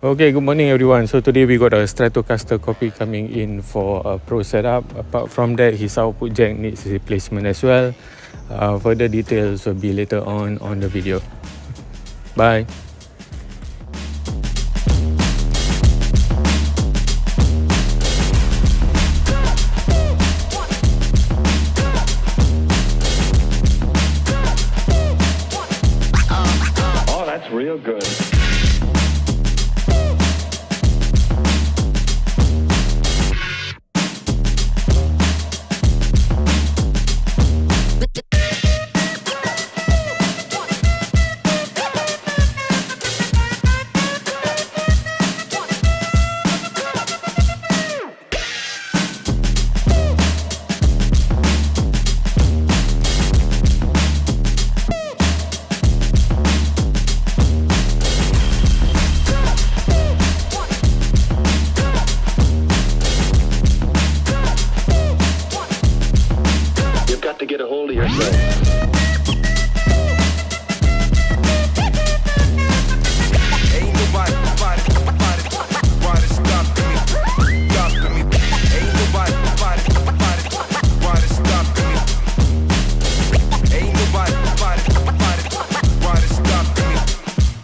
Okay, good morning everyone. So today we got a stratocaster copy coming in for a pro setup. Apart from that, his output jack needs replacement as well. Further details will be later on the video. Bye. Oh, that's real good. You've got to get a hold of yourself. Ain't nobody stopping me. Ain't nobody stopping me. Ain't nobody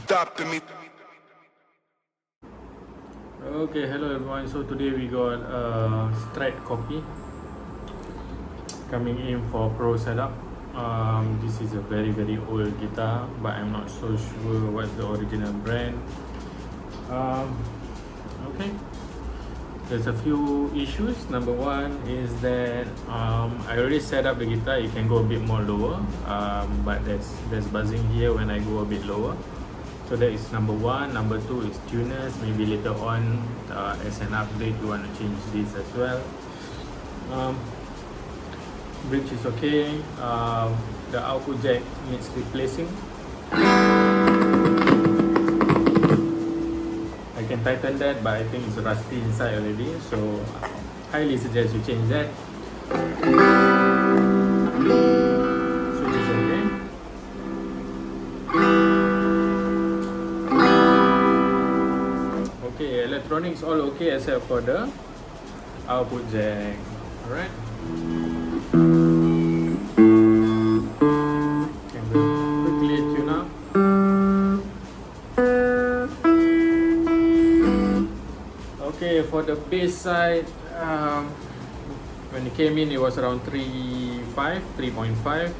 stopping me. Okay, hello everyone. So today we got a Strat copy coming in for pro setup. This is a very old guitar, but I'm not so sure what's the original brand. Okay, there's a few issues. Number one is that I already set up the guitar. It can go a bit more lower, but there's buzzing here when I go a bit lower. So that is number one. Number two is tuners. Maybe later on as an update you want to change this as well. Bridge is okay. The output jack needs replacing. I can tighten that, but I think it's rusty inside already, so highly suggest you change that. Switch is okay. Okay, electronics all okay except for the output jack. Alright. Can we quickly tune up? Okay, for the bass side, when it came in, it was around 3.5.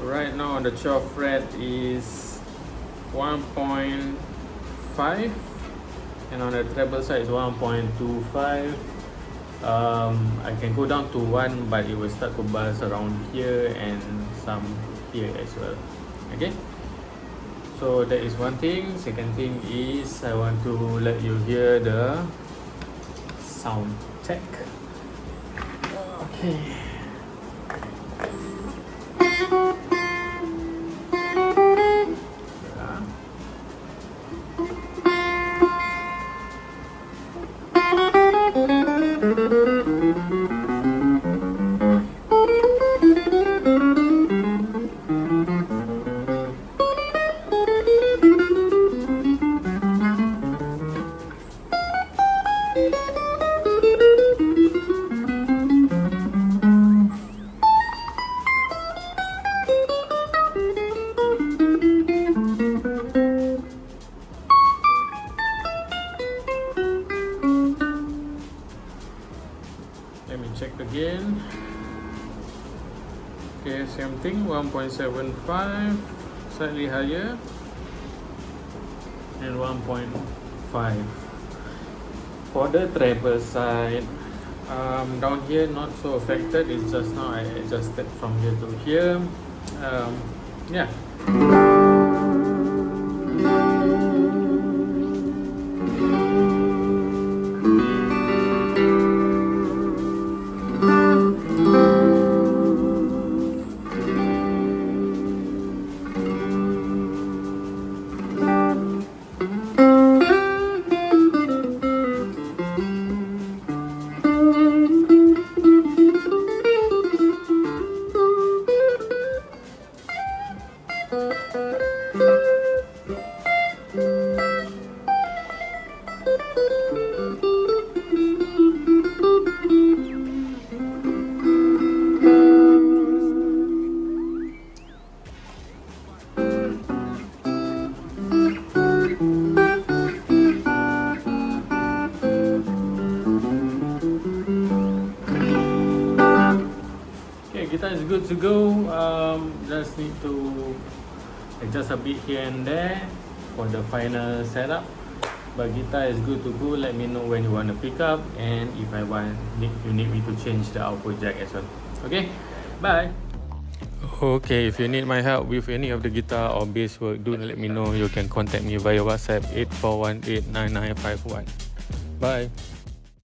Right now on the 12th fret is 1.5, and on the treble side is 1.25. I can go down to 1, but it will start to buzz around here and some here as well. Okay, so that is one thing. Second thing is I want to let you hear the sound check. Okay. Let me check again. Okay, same thing, 1.75, slightly higher, and 1.5. For the treble side, down here not so affected. It's just now I adjusted from here to here. Yeah. to go. Just need to adjust a bit here and there for the final setup. But guitar is good to go. Let me know when you want to pick up, and if you need me to change the output jack as well. Okay, bye. Okay, if you need my help with any of the guitar or bass work, do let me know. You can contact me via WhatsApp 84189951. Bye.